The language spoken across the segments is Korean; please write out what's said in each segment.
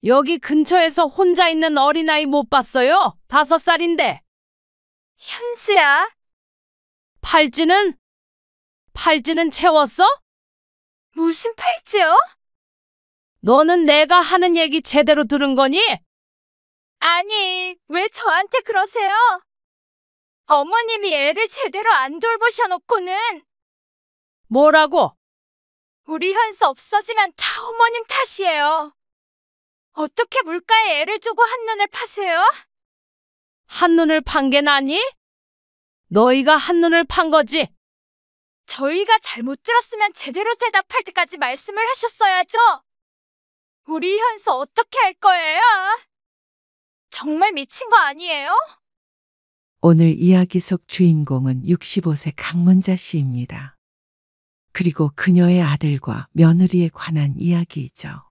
여기 근처에서 혼자 있는 어린아이 못 봤어요? 5살인데. 현수야, 팔찌는? 팔찌는 채웠어? 무슨 팔찌요? 너는 내가 하는 얘기 제대로 들은 거니? 아니, 왜 저한테 그러세요? 어머님이 애를 제대로 안 돌보셔놓고는 뭐라고? 우리 현수 없어지면 다 어머님 탓이에요. 어떻게 물가에 애를 두고 한눈을 파세요? 한눈을 판 게 나니? 너희가 한눈을 판 거지? 저희가 잘못 들었으면 제대로 대답할 때까지 말씀을 하셨어야죠. 우리 현수 어떻게 할 거예요? 정말 미친 거 아니에요? 오늘 이야기 속 주인공은 65세 강문자 씨입니다. 그리고 그녀의 아들과 며느리에 관한 이야기이죠.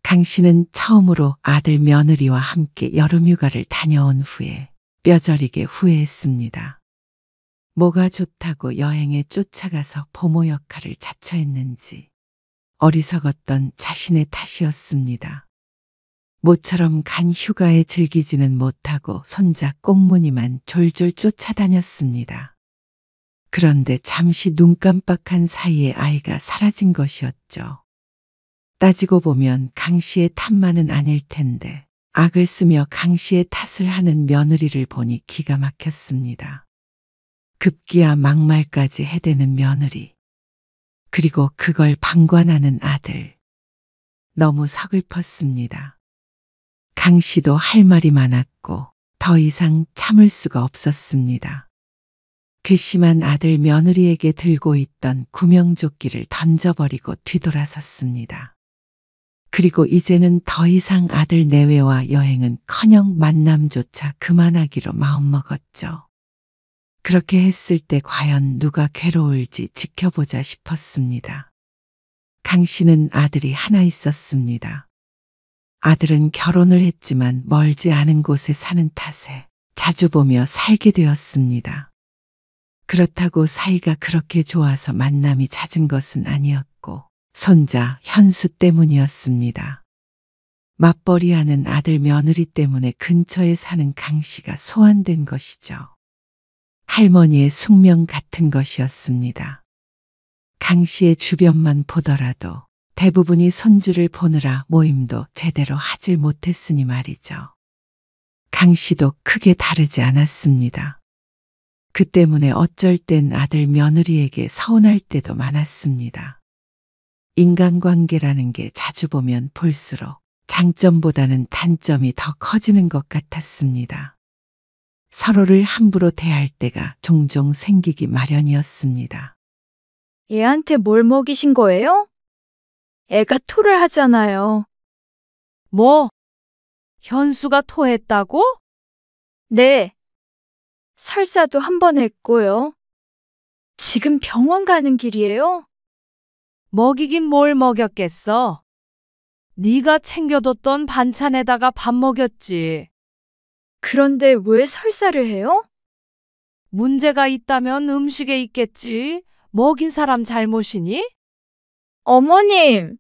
강 씨는 처음으로 아들 며느리와 함께 여름휴가를 다녀온 후에 뼈저리게 후회했습니다. 뭐가 좋다고 여행에 쫓아가서 보모 역할을 자처했는지 어리석었던 자신의 탓이었습니다. 모처럼 간 휴가에 즐기지는 못하고 손자 꽁무니만 졸졸 쫓아다녔습니다. 그런데 잠시 눈 깜빡한 사이에 아이가 사라진 것이었죠. 따지고 보면 강 씨의 탓만은 아닐 텐데 악을 쓰며 강 씨의 탓을 하는 며느리를 보니 기가 막혔습니다. 급기야 막말까지 해대는 며느리. 그리고 그걸 방관하는 아들. 너무 서글펐습니다. 강 씨도 할 말이 많았고 더 이상 참을 수가 없었습니다. 괘씸한 아들 며느리에게 들고 있던 구명조끼를 던져버리고 뒤돌아섰습니다. 그리고 이제는 더 이상 아들 내외와 여행은커녕 만남조차 그만하기로 마음먹었죠. 그렇게 했을 때 과연 누가 괴로울지 지켜보자 싶었습니다. 강 씨는 아들이 하나 있었습니다. 아들은 결혼을 했지만 멀지 않은 곳에 사는 탓에 자주 보며 살게 되었습니다. 그렇다고 사이가 그렇게 좋아서 만남이 잦은 것은 아니었고 손자 현수 때문이었습니다. 맞벌이하는 아들 며느리 때문에 근처에 사는 강 씨가 소환된 것이죠. 할머니의 숙명 같은 것이었습니다. 강 씨의 주변만 보더라도 대부분이 손주를 보느라 모임도 제대로 하질 못했으니 말이죠. 강 씨도 크게 다르지 않았습니다. 그 때문에 어쩔 땐 아들 며느리에게 서운할 때도 많았습니다. 인간관계라는 게 자주 보면 볼수록 장점보다는 단점이 더 커지는 것 같았습니다. 서로를 함부로 대할 때가 종종 생기기 마련이었습니다. 얘한테 뭘 먹이신 거예요? 애가 토를 하잖아요. 뭐? 현수가 토했다고? 네. 설사도 한 번 했고요. 지금 병원 가는 길이에요? 먹이긴 뭘 먹였겠어? 네가 챙겨뒀던 반찬에다가 밥 먹였지. 그런데 왜 설사를 해요? 문제가 있다면 음식에 있겠지. 먹인 사람 잘못이니? 어머님!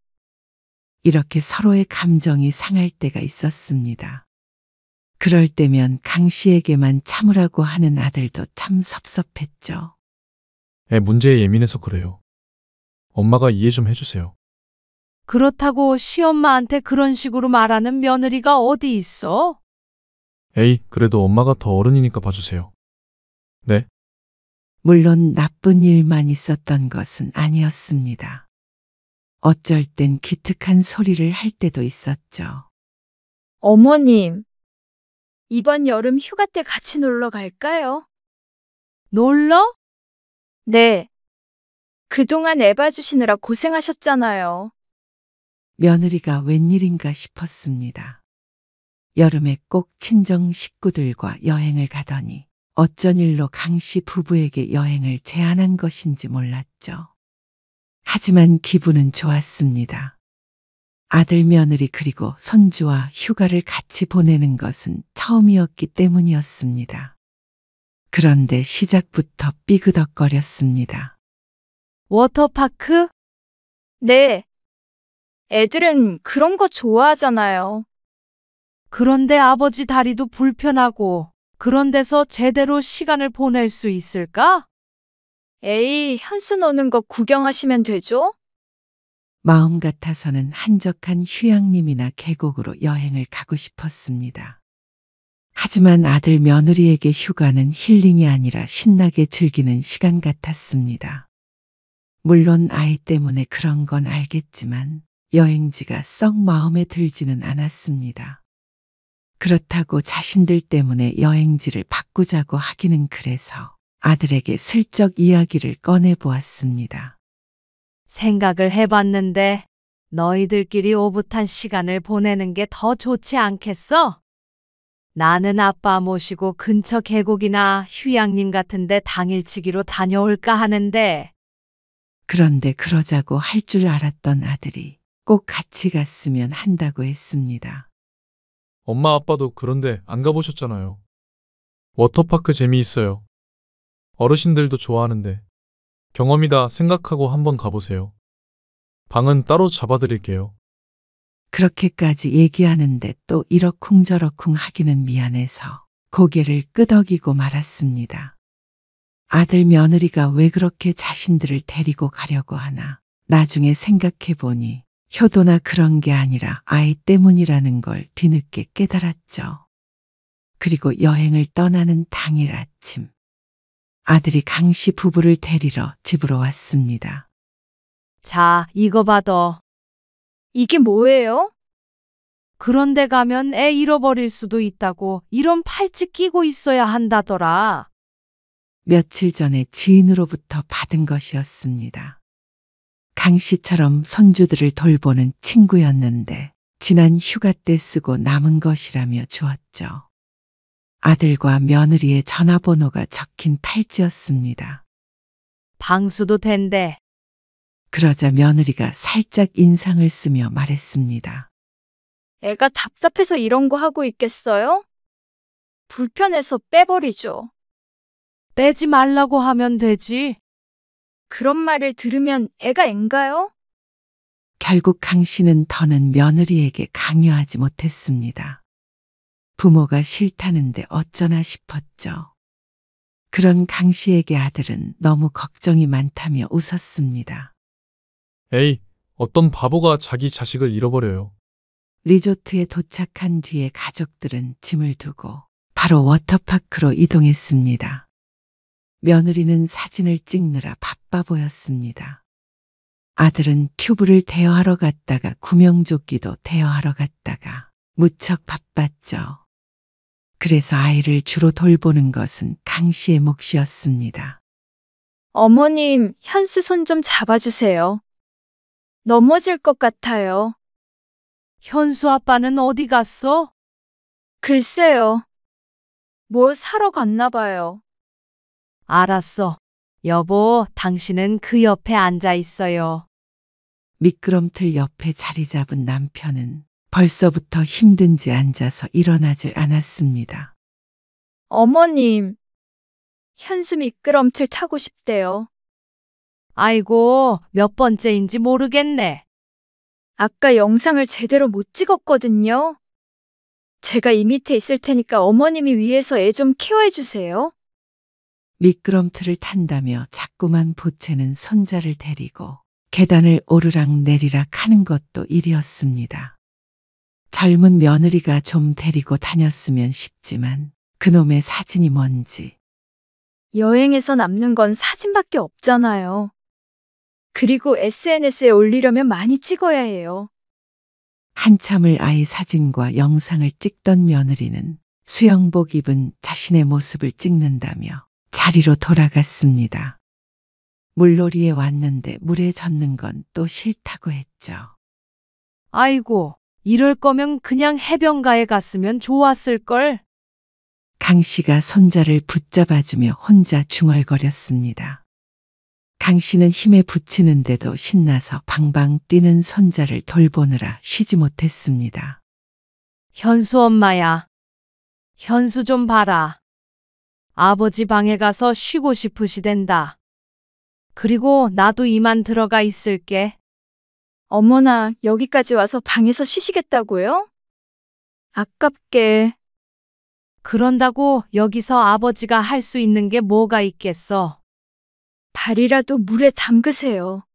이렇게 서로의 감정이 상할 때가 있었습니다. 그럴 때면 강 씨에게만 참으라고 하는 아들도 참 섭섭했죠. 애 문제에 예민해서 그래요. 엄마가 이해 좀 해주세요. 그렇다고 시엄마한테 그런 식으로 말하는 며느리가 어디 있어? 에이, 그래도 엄마가 더 어른이니까 봐주세요. 네? 물론 나쁜 일만 있었던 것은 아니었습니다. 어쩔 땐 기특한 소리를 할 때도 있었죠. 어머님, 이번 여름 휴가 때 같이 놀러 갈까요? 놀러? 네. 그동안 애 봐주시느라 고생하셨잖아요. 며느리가 웬일인가 싶었습니다. 여름에 꼭 친정 식구들과 여행을 가더니 어쩐 일로 강 씨 부부에게 여행을 제안한 것인지 몰랐죠. 하지만 기분은 좋았습니다. 아들 며느리 그리고 손주와 휴가를 같이 보내는 것은 처음이었기 때문이었습니다. 그런데 시작부터 삐그덕거렸습니다. 워터파크? 네. 애들은 그런 거 좋아하잖아요. 그런데 아버지 다리도 불편하고 그런 데서 제대로 시간을 보낼 수 있을까? 에이, 현수 노는 거 구경하시면 되죠? 마음 같아서는 한적한 휴양림이나 계곡으로 여행을 가고 싶었습니다. 하지만 아들 며느리에게 휴가는 힐링이 아니라 신나게 즐기는 시간 같았습니다. 물론 아이 때문에 그런 건 알겠지만 여행지가 썩 마음에 들지는 않았습니다. 그렇다고 자신들 때문에 여행지를 바꾸자고 하기는 그래서 아들에게 슬쩍 이야기를 꺼내 보았습니다. 생각을 해봤는데 너희들끼리 오붓한 시간을 보내는 게 더 좋지 않겠어? 나는 아빠 모시고 근처 계곡이나 휴양림 같은데 당일치기로 다녀올까 하는데 그런데 그러자고 할 줄 알았던 아들이 꼭 같이 갔으면 한다고 했습니다. 엄마 아빠도 그런데 안 가보셨잖아요. 워터파크 재미있어요. 어르신들도 좋아하는데 경험이다 생각하고 한번 가보세요. 방은 따로 잡아드릴게요. 그렇게까지 얘기하는데 또 이러쿵저러쿵 하기는 미안해서 고개를 끄덕이고 말았습니다. 아들 며느리가 왜 그렇게 자신들을 데리고 가려고 하나 나중에 생각해 보니 효도나 그런 게 아니라 아이 때문이라는 걸 뒤늦게 깨달았죠. 그리고 여행을 떠나는 당일 아침 아들이 강씨 부부를 데리러 집으로 왔습니다. 자, 이거 받아. 이게 뭐예요? 그런데 가면 애 잃어버릴 수도 있다고 이런 팔찌 끼고 있어야 한다더라. 며칠 전에 지인으로부터 받은 것이었습니다. 강 씨처럼 손주들을 돌보는 친구였는데 지난 휴가 때 쓰고 남은 것이라며 주었죠. 아들과 며느리의 전화번호가 적힌 팔찌였습니다. 방수도 된대. 그러자 며느리가 살짝 인상을 쓰며 말했습니다. 애가 답답해서 이런 거 하고 있겠어요? 불편해서 빼버리죠. 빼지 말라고 하면 되지. 그런 말을 들으면 애가 앵가요? 결국 강 씨는 더는 며느리에게 강요하지 못했습니다. 부모가 싫다는데 어쩌나 싶었죠. 그런 강 씨에게 아들은 너무 걱정이 많다며 웃었습니다. 에이, 어떤 바보가 자기 자식을 잃어버려요. 리조트에 도착한 뒤에 가족들은 짐을 두고 바로 워터파크로 이동했습니다. 며느리는 사진을 찍느라 바빠 보였습니다. 아들은 튜브를 대여하러 갔다가 구명조끼도 대여하러 갔다가 무척 바빴죠. 그래서 아이를 주로 돌보는 것은 강 씨의 몫이었습니다. 어머님, 현수 손 좀 잡아주세요. 넘어질 것 같아요. 현수 아빠는 어디 갔어? 글쎄요. 뭐 사러 갔나 봐요. 알았어. 여보, 당신은 그 옆에 앉아 있어요. 미끄럼틀 옆에 자리 잡은 남편은 벌써부터 힘든지 앉아서 일어나질 않았습니다. 어머님, 현수 미끄럼틀 타고 싶대요. 아이고, 몇 번째인지 모르겠네. 아까 영상을 제대로 못 찍었거든요. 제가 이 밑에 있을 테니까 어머님이 위에서 애 좀 케어해 주세요. 미끄럼틀을 탄다며 자꾸만 보채는 손자를 데리고 계단을 오르락 내리락 하는 것도 일이었습니다. 젊은 며느리가 좀 데리고 다녔으면 싶지만 그놈의 사진이 뭔지 여행에서 남는 건 사진밖에 없잖아요. 그리고 SNS에 올리려면 많이 찍어야 해요. 한참을 아이 사진과 영상을 찍던 며느리는 수영복 입은 자신의 모습을 찍는다며 자리로 돌아갔습니다. 물놀이에 왔는데 물에 젖는 건 또 싫다고 했죠. 아이고, 이럴 거면 그냥 해변가에 갔으면 좋았을걸. 강 씨가 손자를 붙잡아주며 혼자 중얼거렸습니다. 강 씨는 힘에 부치는데도 신나서 방방 뛰는 손자를 돌보느라 쉬지 못했습니다. 현수 엄마야. 현수 좀 봐라. 아버지 방에 가서 쉬고 싶으시댄다. 그리고 나도 이만 들어가 있을게. 어머나, 여기까지 와서 방에서 쉬시겠다고요? 아깝게. 그런다고 여기서 아버지가 할 수 있는 게 뭐가 있겠어? 발이라도 물에 담그세요.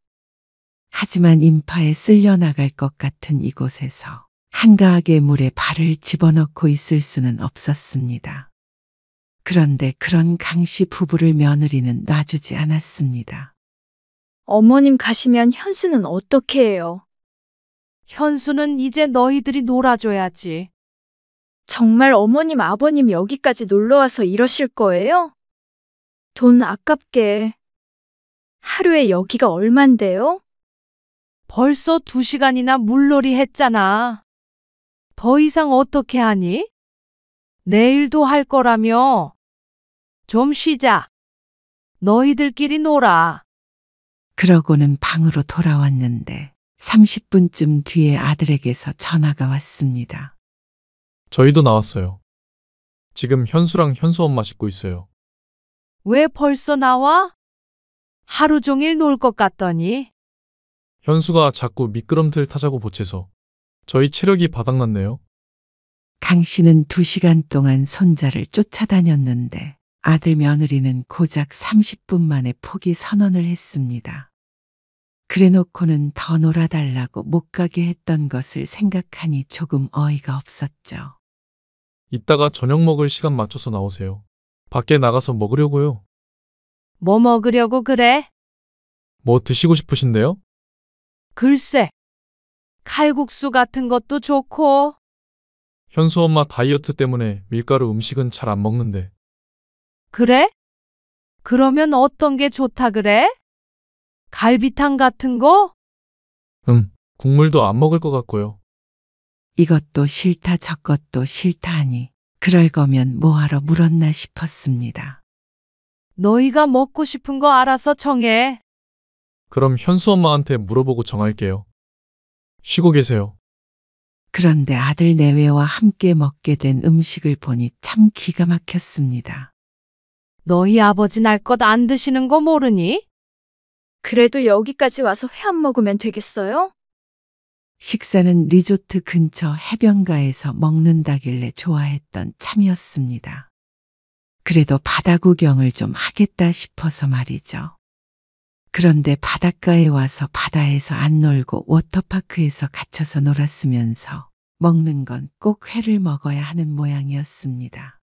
하지만 인파에 쓸려 나갈 것 같은 이곳에서 한가하게 물에 발을 집어넣고 있을 수는 없었습니다. 그런데 그런 강씨 부부를 며느리는 놔주지 않았습니다. 어머님 가시면 현수는 어떻게 해요? 현수는 이제 너희들이 놀아줘야지. 정말 어머님, 아버님 여기까지 놀러와서 이러실 거예요? 돈 아깝게. 하루에 여기가 얼만데요? 벌써 2시간이나 물놀이 했잖아. 더 이상 어떻게 하니? 내일도 할 거라며. 좀 쉬자. 너희들끼리 놀아. 그러고는 방으로 돌아왔는데 30분쯤 뒤에 아들에게서 전화가 왔습니다. 저희도 나왔어요. 지금 현수랑 현수 엄마 씻고 있어요. 왜 벌써 나와? 하루 종일 놀 것 같더니. 현수가 자꾸 미끄럼틀 타자고 보채서 저희 체력이 바닥났네요. 강 씨는 2시간 동안 손자를 쫓아다녔는데 아들 며느리는 고작 30분 만에 포기 선언을 했습니다. 그래놓고는 더 놀아달라고 못 가게 했던 것을 생각하니 조금 어이가 없었죠. 이따가 저녁 먹을 시간 맞춰서 나오세요. 밖에 나가서 먹으려고요. 뭐 먹으려고 그래? 뭐 드시고 싶으신데요? 글쎄. 칼국수 같은 것도 좋고. 현수 엄마 다이어트 때문에 밀가루 음식은 잘 안 먹는데. 그래? 그러면 어떤 게 좋다 그래? 갈비탕 같은 거? 국물도 안 먹을 것 같고요. 이것도 싫다 저것도 싫다 하니 그럴 거면 뭐하러 물었나 싶었습니다. 너희가 먹고 싶은 거 알아서 정해. 그럼 현수 엄마한테 물어보고 정할게요. 쉬고 계세요. 그런데 아들 내외와 함께 먹게 된 음식을 보니 참 기가 막혔습니다. 너희 아버지 날 것 안 드시는 거 모르니? 그래도 여기까지 와서 회 안 먹으면 되겠어요? 식사는 리조트 근처 해변가에서 먹는다길래 좋아했던 참이었습니다. 그래도 바다 구경을 좀 하겠다 싶어서 말이죠. 그런데 바닷가에 와서 바다에서 안 놀고 워터파크에서 갇혀서 놀았으면서 먹는 건 꼭 회를 먹어야 하는 모양이었습니다.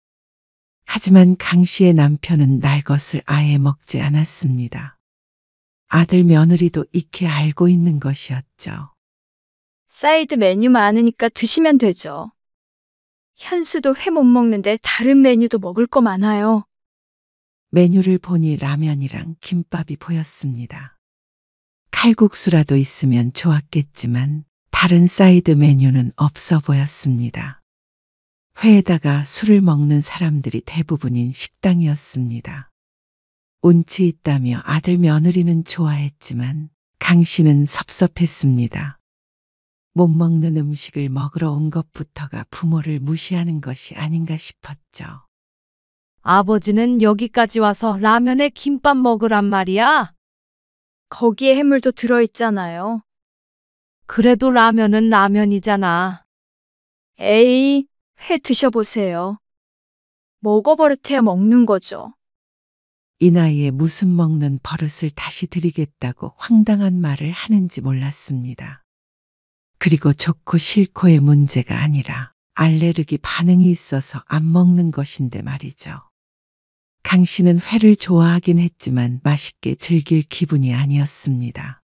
하지만 강 씨의 남편은 날 것을 아예 먹지 않았습니다. 아들 며느리도 익히 알고 있는 것이었죠. 사이드 메뉴 많으니까 드시면 되죠. 현수도 회 못 먹는데 다른 메뉴도 먹을 거 많아요. 메뉴를 보니 라면이랑 김밥이 보였습니다. 칼국수라도 있으면 좋았겠지만 다른 사이드 메뉴는 없어 보였습니다. 회에다가 술을 먹는 사람들이 대부분인 식당이었습니다. 운치 있다며 아들 며느리는 좋아했지만 강 씨는 섭섭했습니다. 못 먹는 음식을 먹으러 온 것부터가 부모를 무시하는 것이 아닌가 싶었죠. 아버지는 여기까지 와서 라면에 김밥 먹으란 말이야? 거기에 해물도 들어있잖아요. 그래도 라면은 라면이잖아. 에이, 회 드셔보세요. 먹어버릇해야 먹는 거죠. 이 나이에 무슨 먹는 버릇을 다시 드리겠다고 황당한 말을 하는지 몰랐습니다. 그리고 좋고 싫고의 문제가 아니라 알레르기 반응이 있어서 안 먹는 것인데 말이죠. 강 씨는 회를 좋아하긴 했지만 맛있게 즐길 기분이 아니었습니다.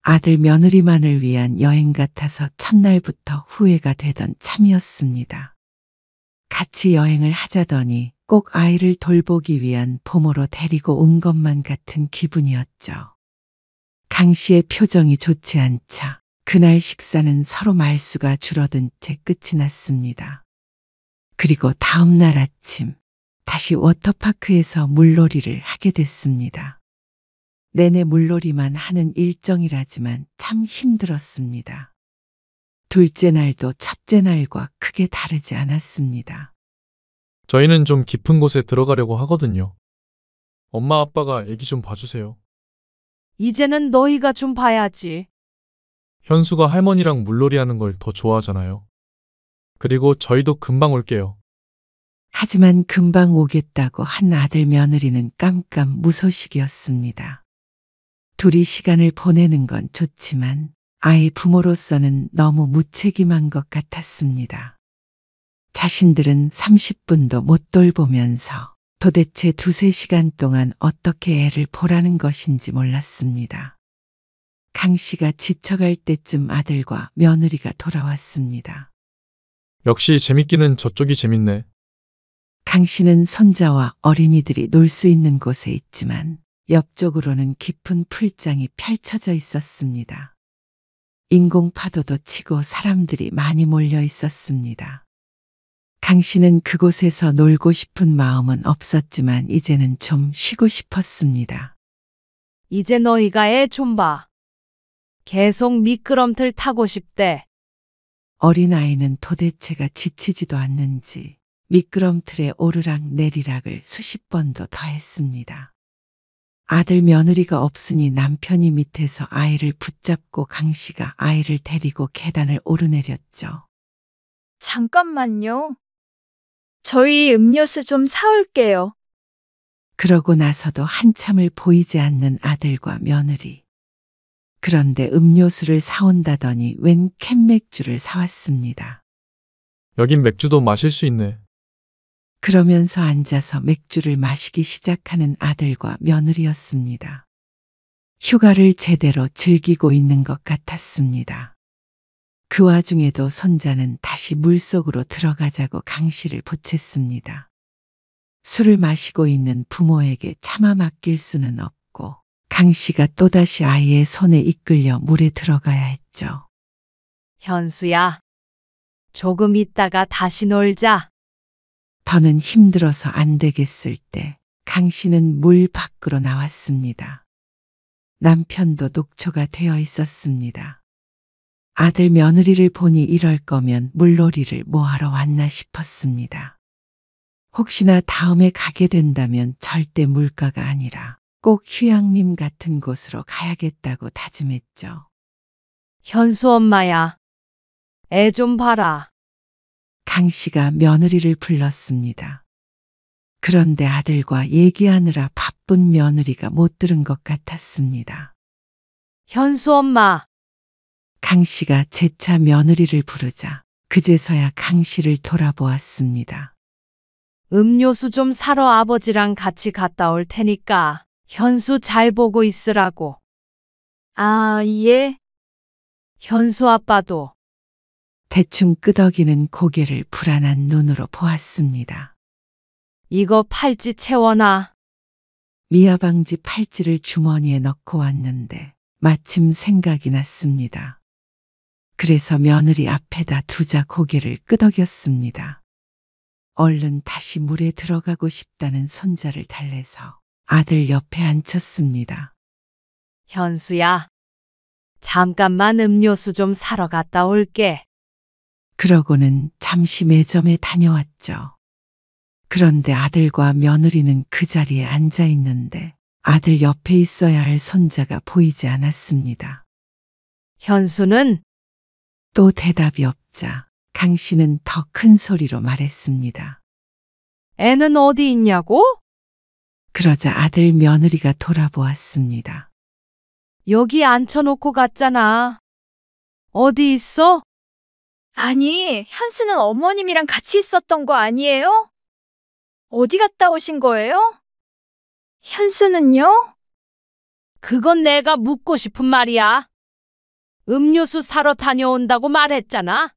아들 며느리만을 위한 여행 같아서 첫날부터 후회가 되던 참이었습니다. 같이 여행을 하자더니 꼭 아이를 돌보기 위한 부모로 데리고 온 것만 같은 기분이었죠. 강 씨의 표정이 좋지 않자 그날 식사는 서로 말수가 줄어든 채 끝이 났습니다. 그리고 다음 날 아침 다시 워터파크에서 물놀이를 하게 됐습니다. 내내 물놀이만 하는 일정이라지만 참 힘들었습니다. 둘째 날도 첫째 날과 크게 다르지 않았습니다. 저희는 좀 깊은 곳에 들어가려고 하거든요. 엄마 아빠가 애기 좀 봐주세요. 이제는 너희가 좀 봐야지. 현수가 할머니랑 물놀이 하는 걸 더 좋아하잖아요. 그리고 저희도 금방 올게요. 하지만 금방 오겠다고 한 아들 며느리는 깜깜 무소식이었습니다. 둘이 시간을 보내는 건 좋지만 아이 부모로서는 너무 무책임한 것 같았습니다. 자신들은 30분도 못 돌보면서 도대체 2~3시간 동안 어떻게 애를 보라는 것인지 몰랐습니다. 강 씨가 지쳐갈 때쯤 아들과 며느리가 돌아왔습니다. 역시 재밌기는 저쪽이 재밌네. 강 씨는 손자와 어린이들이 놀 수 있는 곳에 있지만 옆쪽으로는 깊은 풀장이 펼쳐져 있었습니다. 인공파도도 치고 사람들이 많이 몰려 있었습니다. 강 씨는 그곳에서 놀고 싶은 마음은 없었지만 이제는 좀 쉬고 싶었습니다. 이제 너희가 애 좀 봐. 계속 미끄럼틀 타고 싶대. 어린아이는 도대체가 지치지도 않는지 미끄럼틀에 오르락 내리락을 수십 번도 더 했습니다. 아들 며느리가 없으니 남편이 밑에서 아이를 붙잡고 강 씨가 아이를 데리고 계단을 오르내렸죠. 잠깐만요. 저희 음료수 좀 사올게요. 그러고 나서도 한참을 보이지 않는 아들과 며느리. 그런데 음료수를 사온다더니 웬 캔맥주를 사왔습니다. 여긴 맥주도 마실 수 있네. 그러면서 앉아서 맥주를 마시기 시작하는 아들과 며느리였습니다. 휴가를 제대로 즐기고 있는 것 같았습니다. 그 와중에도 손자는 다시 물속으로 들어가자고 강 씨를 보챘습니다. 술을 마시고 있는 부모에게 차마 맡길 수는 없고 강 씨가 또다시 아이의 손에 이끌려 물에 들어가야 했죠. 현수야, 조금 있다가 다시 놀자. 더는 힘들어서 안 되겠을 때 강 씨는 물 밖으로 나왔습니다. 남편도 녹초가 되어 있었습니다. 아들 며느리를 보니 이럴 거면 물놀이를 뭐하러 왔나 싶었습니다. 혹시나 다음에 가게 된다면 절대 물가가 아니라 꼭 휴양림 같은 곳으로 가야겠다고 다짐했죠. 현수 엄마야, 애 좀 봐라. 강 씨가 며느리를 불렀습니다. 그런데 아들과 얘기하느라 바쁜 며느리가 못 들은 것 같았습니다. 현수 엄마, 강 씨가 재차 며느리를 부르자 그제서야 강 씨를 돌아보았습니다. 음료수 좀 사러 아버지랑 같이 갔다 올 테니까 현수 잘 보고 있으라고. 아, 예. 현수 아빠도. 대충 끄덕이는 고개를 불안한 눈으로 보았습니다. 이거 팔찌 채워놔. 미아방지 팔찌를 주머니에 넣고 왔는데 마침 생각이 났습니다. 그래서 며느리 앞에다 두자 고개를 끄덕였습니다. 얼른 다시 물에 들어가고 싶다는 손자를 달래서 아들 옆에 앉혔습니다. 현수야, 잠깐만 음료수 좀 사러 갔다 올게. 그러고는 잠시 매점에 다녀왔죠. 그런데 아들과 며느리는 그 자리에 앉아 있는데 아들 옆에 있어야 할 손자가 보이지 않았습니다. 현수는? 또 대답이 없자 강 씨는 더 큰 소리로 말했습니다. 애는 어디 있냐고? 그러자 아들 며느리가 돌아보았습니다. 여기 앉혀놓고 갔잖아. 어디 있어? 아니, 현수는 어머님이랑 같이 있었던 거 아니에요? 어디 갔다 오신 거예요? 현수는요? 그건 내가 묻고 싶은 말이야. 음료수 사러 다녀온다고 말했잖아.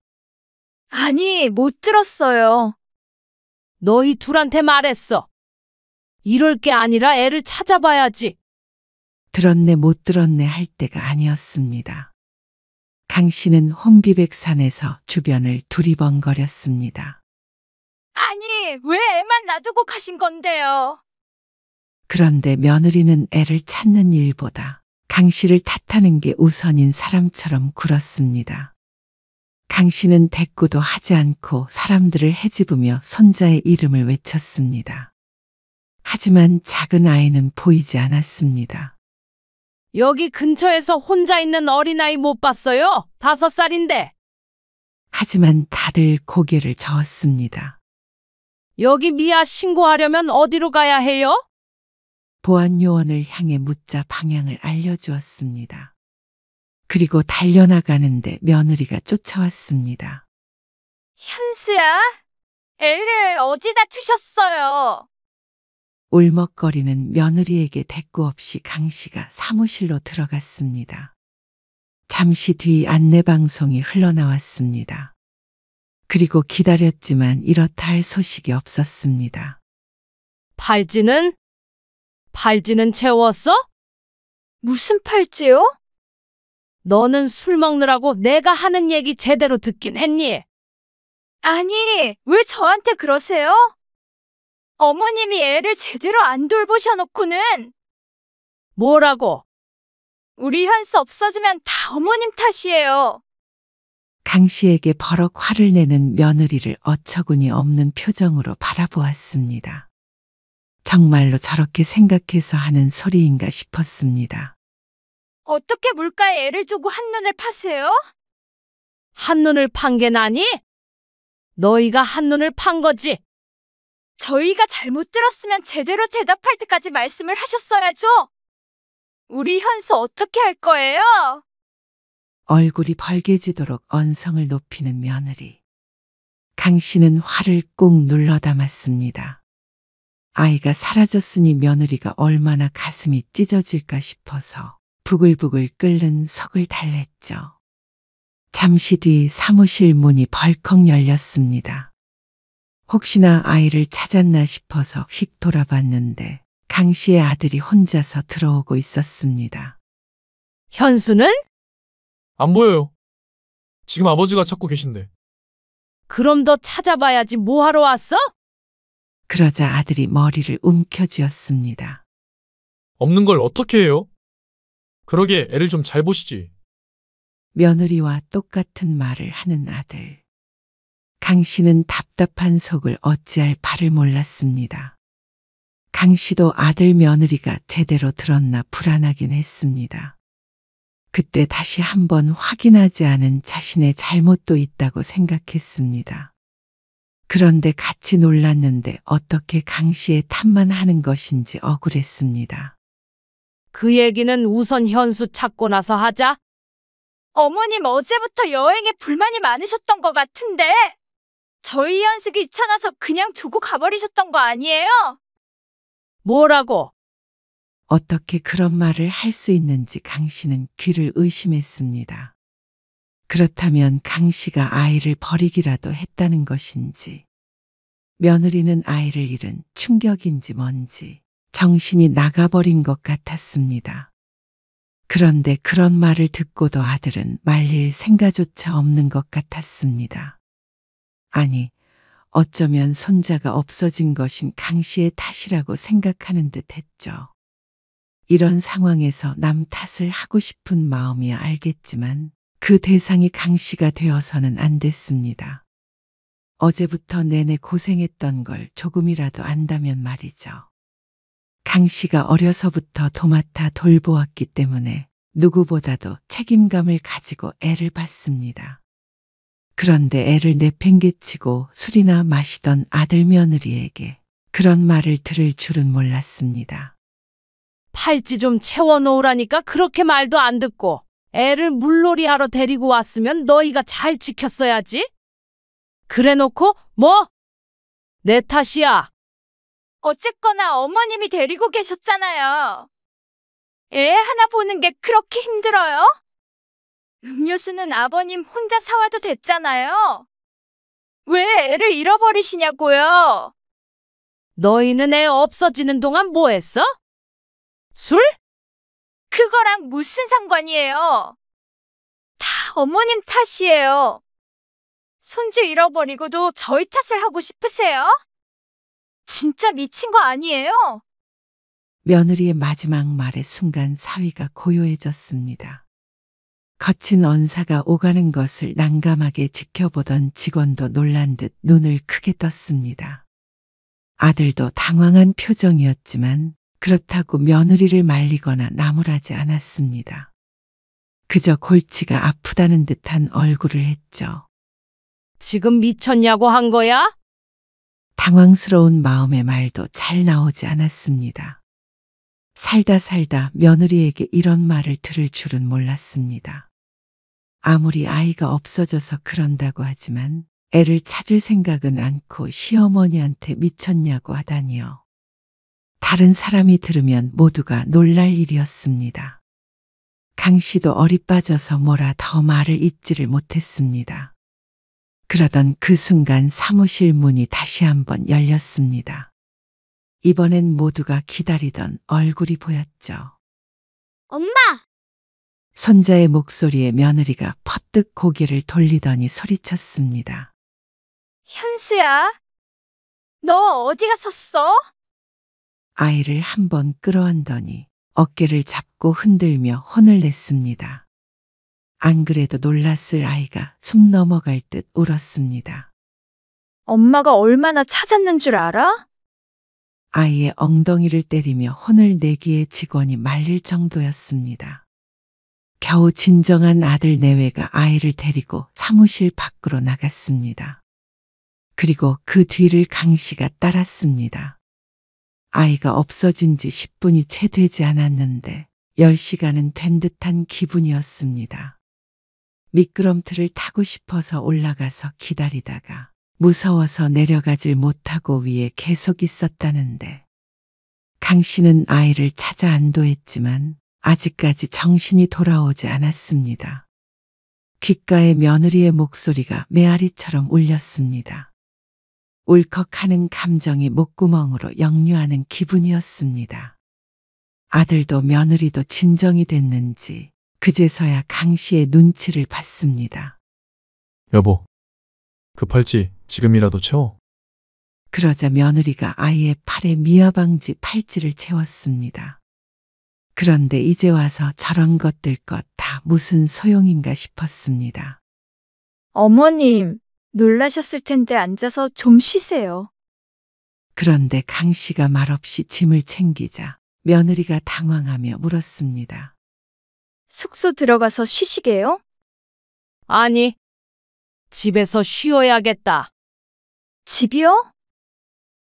아니, 못 들었어요. 너희 둘한테 말했어. 이럴 게 아니라 애를 찾아봐야지. 들었네 못 들었네 할 때가 아니었습니다. 강 씨는 혼비백산에서 주변을 두리번거렸습니다. 아니, 왜 애만 놔두고 가신 건데요? 그런데 며느리는 애를 찾는 일보다 강 씨를 탓하는 게 우선인 사람처럼 굴었습니다. 강 씨는 대꾸도 하지 않고 사람들을 헤집으며 손자의 이름을 외쳤습니다. 하지만 작은 아이는 보이지 않았습니다. 여기 근처에서 혼자 있는 어린아이 못 봤어요? 5살인데. 하지만 다들 고개를 저었습니다. 여기 미아 신고하려면 어디로 가야 해요? 보안 요원을 향해 묻자 방향을 알려주었습니다. 그리고 달려나가는데 며느리가 쫓아왔습니다. 현수야, 애를 어디다 두셨어요? 울먹거리는 며느리에게 대꾸 없이 강 씨가 사무실로 들어갔습니다. 잠시 뒤 안내방송이 흘러나왔습니다. 그리고 기다렸지만 이렇다 할 소식이 없었습니다. 팔찌는 채웠어? 무슨 팔찌요? 너는 술 먹느라고 내가 하는 얘기 제대로 듣긴 했니? 아니, 왜 저한테 그러세요? 어머님이 애를 제대로 안 돌보셔놓고는 뭐라고? 우리 현수 없어지면 다 어머님 탓이에요. 강 씨에게 버럭 화를 내는 며느리를 어처구니 없는 표정으로 바라보았습니다. 정말로 저렇게 생각해서 하는 소리인가 싶었습니다. 어떻게 물가에 애를 두고 한눈을 파세요? 한눈을 판 게 나니? 너희가 한눈을 판 거지? 저희가 잘못 들었으면 제대로 대답할 때까지 말씀을 하셨어야죠. 우리 현수 어떻게 할 거예요? 얼굴이 벌개지도록 언성을 높이는 며느리. 강 씨는 화를 꾹 눌러 담았습니다. 아이가 사라졌으니 며느리가 얼마나 가슴이 찢어질까 싶어서 부글부글 끓는 속을 달랬죠. 잠시 뒤 사무실 문이 벌컥 열렸습니다. 혹시나 아이를 찾았나 싶어서 휙 돌아봤는데 강 씨의 아들이 혼자서 들어오고 있었습니다. 현수는? 안 보여요. 지금 아버지가 찾고 계신데. 그럼 더 찾아봐야지 뭐하러 왔어? 그러자 아들이 머리를 움켜쥐었습니다. 없는 걸 어떻게 해요? 그러게 애를 좀 잘 보시지. 며느리와 똑같은 말을 하는 아들. 강 씨는 답답한 속을 어찌할 바를 몰랐습니다. 강 씨도 아들 며느리가 제대로 들었나 불안하긴 했습니다. 그때 다시 한번 확인하지 않은 자신의 잘못도 있다고 생각했습니다. 그런데 같이 놀랐는데 어떻게 강 씨의 탓만 하는 것인지 억울했습니다. 그 얘기는 우선 현수 찾고 나서 하자. 어머님 어제부터 여행에 불만이 많으셨던 것 같은데 저희 현수 귀찮아서 그냥 두고 가버리셨던 거 아니에요? 뭐라고? 어떻게 그런 말을 할 수 있는지 강 씨는 귀를 의심했습니다. 그렇다면 강 씨가 아이를 버리기라도 했다는 것인지, 며느리는 아이를 잃은 충격인지 뭔지 정신이 나가버린 것 같았습니다. 그런데 그런 말을 듣고도 아들은 말릴 생각조차 없는 것 같았습니다. 아니, 어쩌면 손자가 없어진 것인 강 씨의 탓이라고 생각하는 듯 했죠. 이런 상황에서 남 탓을 하고 싶은 마음이야 알겠지만 그 대상이 강 씨가 되어서는 안 됐습니다. 어제부터 내내 고생했던 걸 조금이라도 안다면 말이죠. 강 씨가 어려서부터 도맡아 돌보았기 때문에 누구보다도 책임감을 가지고 애를 봤습니다. 그런데 애를 내팽개치고 술이나 마시던 아들 며느리에게 그런 말을 들을 줄은 몰랐습니다. 팔찌 좀 채워놓으라니까 그렇게 말도 안 듣고 애를 물놀이하러 데리고 왔으면 너희가 잘 지켰어야지. 그래놓고 뭐? 내 탓이야. 어쨌거나 어머님이 데리고 계셨잖아요. 애 하나 보는 게 그렇게 힘들어요? 음료수는 아버님 혼자 사와도 됐잖아요. 왜 애를 잃어버리시냐고요? 너희는 애 없어지는 동안 뭐 했어? 술? 그거랑 무슨 상관이에요? 다 어머님 탓이에요. 손주 잃어버리고도 저희 탓을 하고 싶으세요? 진짜 미친 거 아니에요? 며느리의 마지막 말에 순간 사위가 고요해졌습니다. 거친 언사가 오가는 것을 난감하게 지켜보던 직원도 놀란 듯 눈을 크게 떴습니다. 아들도 당황한 표정이었지만 그렇다고 며느리를 말리거나 나무라지 않았습니다. 그저 골치가 아프다는 듯한 얼굴을 했죠. 지금 미쳤냐고 한 거야? 당황스러운 마음의 말도 잘 나오지 않았습니다. 살다 살다 며느리에게 이런 말을 들을 줄은 몰랐습니다. 아무리 아이가 없어져서 그런다고 하지만 애를 찾을 생각은 않고 시어머니한테 미쳤냐고 하다니요. 다른 사람이 들으면 모두가 놀랄 일이었습니다. 강 씨도 어리 빠져서 뭐라 더 말을 잇지를 못했습니다. 그러던 그 순간 사무실 문이 다시 한번 열렸습니다. 이번엔 모두가 기다리던 얼굴이 보였죠. 엄마! 손자의 목소리에 며느리가 퍼뜩 고개를 돌리더니 소리쳤습니다. 현수야, 너 어디 갔었어? 아이를 한번 끌어안더니 어깨를 잡고 흔들며 혼을 냈습니다. 안 그래도 놀랐을 아이가 숨 넘어갈 듯 울었습니다. 엄마가 얼마나 찾았는 줄 알아? 아이의 엉덩이를 때리며 혼을 내기에 직원이 말릴 정도였습니다. 겨우 진정한 아들 내외가 아이를 데리고 사무실 밖으로 나갔습니다. 그리고 그 뒤를 강 씨가 따랐습니다. 아이가 없어진 지 10분이 채 되지 않았는데 10시간은 된 듯한 기분이었습니다. 미끄럼틀을 타고 싶어서 올라가서 기다리다가 무서워서 내려가질 못하고 위에 계속 있었다는데 강 씨는 아이를 찾아 안도했지만 아직까지 정신이 돌아오지 않았습니다. 귓가에 며느리의 목소리가 메아리처럼 울렸습니다. 울컥하는 감정이 목구멍으로 역류하는 기분이었습니다. 아들도 며느리도 진정이 됐는지 그제서야 강 씨의 눈치를 봤습니다. 여보, 그 팔찌 지금이라도 채워. 그러자 며느리가 아이의 팔에 미아방지 팔찌를 채웠습니다. 그런데 이제 와서 저런 것들 것 다 무슨 소용인가 싶었습니다. 어머님, 놀라셨을 텐데 앉아서 좀 쉬세요. 그런데 강 씨가 말없이 짐을 챙기자 며느리가 당황하며 물었습니다. 숙소 들어가서 쉬시게요? 아니, 집에서 쉬어야겠다. 집이요?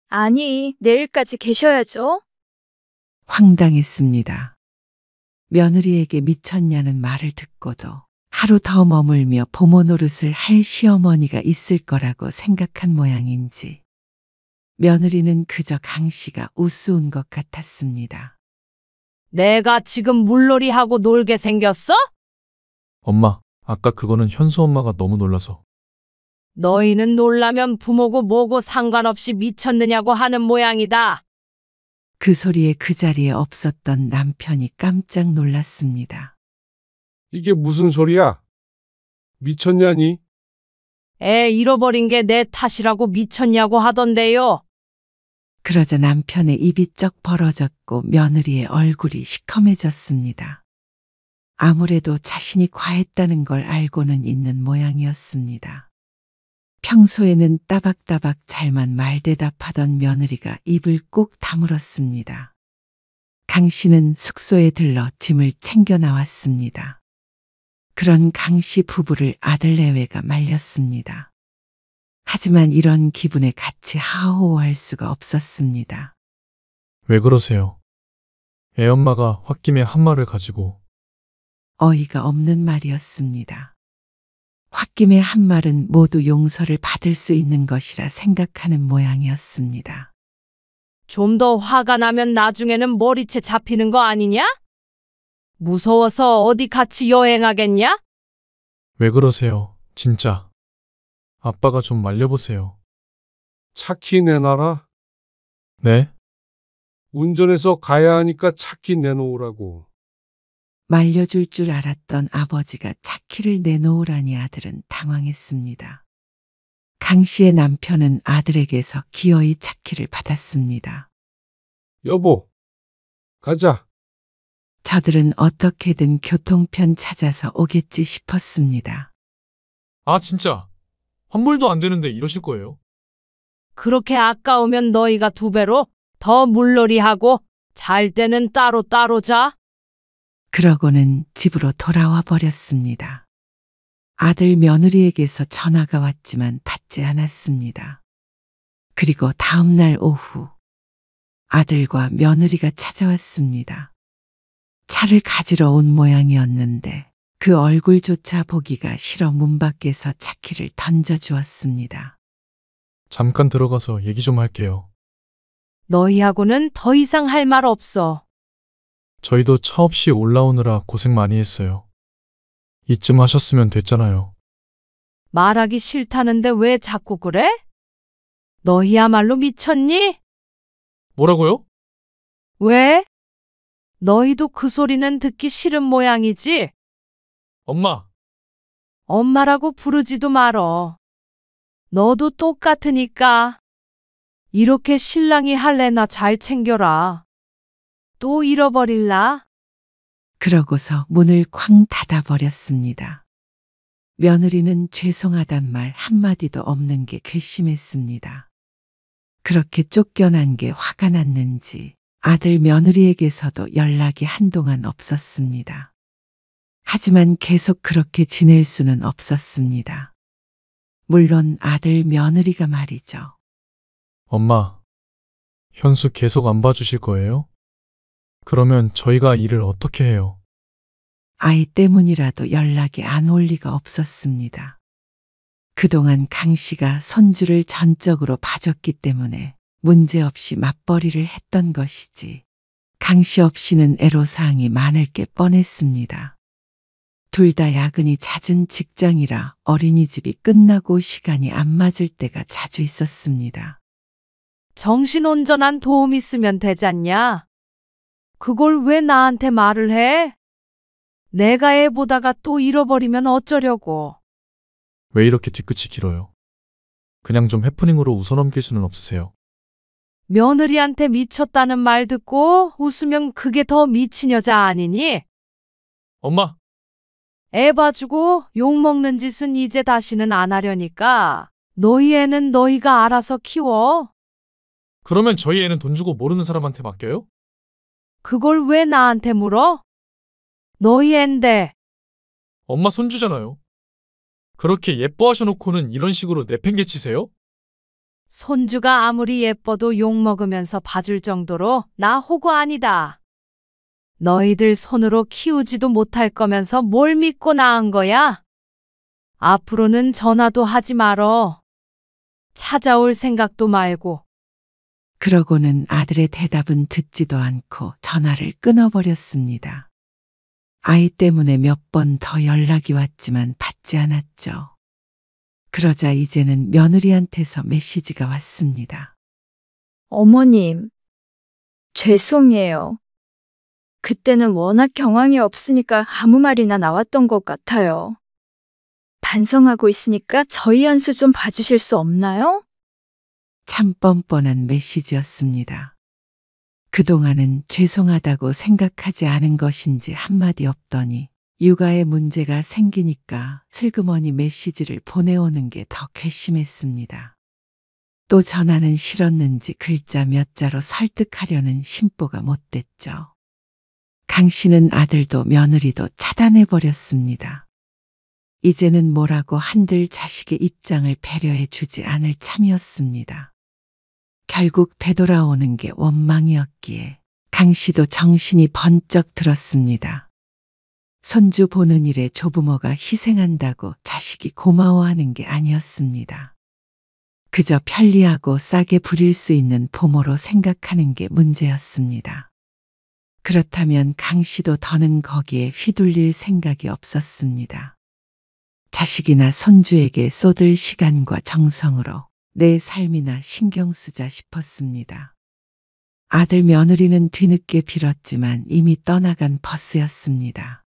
아니, 내일까지 계셔야죠. 황당했습니다. 며느리에게 미쳤냐는 말을 듣고도 하루 더 머물며 부모 노릇을 할 시어머니가 있을 거라고 생각한 모양인지 며느리는 그저 강 씨가 우스운 것 같았습니다. 내가 지금 물놀이하고 놀게 생겼어? 엄마, 아까 그거는 현수 엄마가 너무 놀라서. 너희는 놀라면 부모고 뭐고 상관없이 미쳤느냐고 하는 모양이다. 그 소리에 그 자리에 없었던 남편이 깜짝 놀랐습니다. 이게 무슨 소리야? 미쳤냐니? 애 잃어버린 게 내 탓이라고 미쳤냐고 하던데요. 그러자 남편의 입이 쩍 벌어졌고 며느리의 얼굴이 시커매졌습니다. 아무래도 자신이 과했다는 걸 알고는 있는 모양이었습니다. 평소에는 따박따박 잘만 말대답하던 며느리가 입을 꾹 다물었습니다. 강 씨는 숙소에 들러 짐을 챙겨 나왔습니다. 그런 강 씨 부부를 아들 내외가 말렸습니다. 하지만 이런 기분에 같이 하호할 수가 없었습니다. 왜 그러세요? 애엄마가 홧김에 한 말을 가지고. 어이가 없는 말이었습니다. 홧김에 한 말은 모두 용서를 받을 수 있는 것이라 생각하는 모양이었습니다. 좀 더 화가 나면 나중에는 머리채 잡히는 거 아니냐? 무서워서 어디 같이 여행하겠냐? 왜 그러세요? 진짜. 아빠가 좀 말려보세요. 차키 내놔라. 네? 운전해서 가야 하니까 차키 내놓으라고. 말려줄 줄 알았던 아버지가 차키를 내놓으라니 아들은 당황했습니다. 강 씨의 남편은 아들에게서 기어이 차키를 받았습니다. 여보, 가자. 저들은 어떻게든 교통편 찾아서 오겠지 싶었습니다. 아, 진짜. 환불도 안 되는데 이러실 거예요? 그렇게 아까우면 너희가 2배로 더 물놀이하고 잘 때는 따로따로 자. 그러고는 집으로 돌아와 버렸습니다. 아들 며느리에게서 전화가 왔지만 받지 않았습니다. 그리고 다음 날 오후 아들과 며느리가 찾아왔습니다. 차를 가지러 온 모양이었는데 그 얼굴조차 보기가 싫어 문 밖에서 차키를 던져주었습니다. 잠깐 들어가서 얘기 좀 할게요. 너희하고는 더 이상 할 말 없어. 저희도 차 없이 올라오느라 고생 많이 했어요. 이쯤 하셨으면 됐잖아요. 말하기 싫다는데 왜 자꾸 그래? 너희야말로 미쳤니? 뭐라고요? 왜? 너희도 그 소리는 듣기 싫은 모양이지? 엄마, 엄마라고 부르지도 말어. 너도 똑같으니까. 이렇게 신랑이 할래나 잘 챙겨라. 또 잃어버릴라? 그러고서 문을 쾅 닫아버렸습니다. 며느리는 죄송하단 말 한마디도 없는 게 괘씸했습니다. 그렇게 쫓겨난 게 화가 났는지 아들 며느리에게서도 연락이 한동안 없었습니다. 하지만 계속 그렇게 지낼 수는 없었습니다. 물론 아들 며느리가 말이죠. 엄마, 현수 계속 안 봐주실 거예요? 그러면 저희가 일을 어떻게 해요? 아이 때문이라도 연락이 안 올 리가 없었습니다. 그동안 강 씨가 손주를 전적으로 봐줬기 때문에 문제없이 맞벌이를 했던 것이지 강 씨 없이는 애로사항이 많을 게 뻔했습니다. 둘 다 야근이 잦은 직장이라 어린이집이 끝나고 시간이 안 맞을 때가 자주 있었습니다. 정신온전한 도움 있으면 되잖냐? 그걸 왜 나한테 말을 해? 내가 애 보다가 또 잃어버리면 어쩌려고. 왜 이렇게 뒤끝이 길어요? 그냥 좀 해프닝으로 웃어넘길 수는 없으세요? 며느리한테 미쳤다는 말 듣고 웃으면 그게 더 미친 여자 아니니? 엄마, 애 봐주고 욕먹는 짓은 이제 다시는 안 하려니까 너희 애는 너희가 알아서 키워. 그러면 저희 애는 돈 주고 모르는 사람한테 맡겨요? 그걸 왜 나한테 물어? 너희 앤데. 엄마 손주잖아요. 그렇게 예뻐하셔놓고는 이런 식으로 내팽개치세요? 손주가 아무리 예뻐도 욕먹으면서 봐줄 정도로 나 호구 아니다. 너희들 손으로 키우지도 못할 거면서 뭘 믿고 낳은 거야? 앞으로는 전화도 하지 말어. 찾아올 생각도 말고. 그러고는 아들의 대답은 듣지도 않고 전화를 끊어버렸습니다. 아이 때문에 몇 번 더 연락이 왔지만 받지 않았죠. 그러자 이제는 며느리한테서 메시지가 왔습니다. 어머님, 죄송해요. 그때는 워낙 경황이 없으니까 아무 말이나 나왔던 것 같아요. 반성하고 있으니까 저희 현수 좀 봐주실 수 없나요? 참 뻔뻔한 메시지였습니다. 그동안은 죄송하다고 생각하지 않은 것인지 한마디 없더니 육아에 문제가 생기니까 슬그머니 메시지를 보내오는 게 더 괘씸했습니다. 또 전화는 싫었는지 글자 몇 자로 설득하려는 심보가 못됐죠. 강 씨는 아들도 며느리도 차단해버렸습니다. 이제는 뭐라고 한들 자식의 입장을 배려해 주지 않을 참이었습니다. 결국 되돌아오는 게 원망이었기에 강 씨도 정신이 번쩍 들었습니다. 손주 보는 일에 조부모가 희생한다고 자식이 고마워하는 게 아니었습니다. 그저 편리하고 싸게 부릴 수 있는 부모로 생각하는 게 문제였습니다. 그렇다면 강 씨도 더는 거기에 휘둘릴 생각이 없었습니다. 자식이나 손주에게 쏟을 시간과 정성으로 내 삶이나 신경 쓰자 싶었습니다. 아들 며느리는 뒤늦게 빌었지만 이미 떠나간 버스였습니다.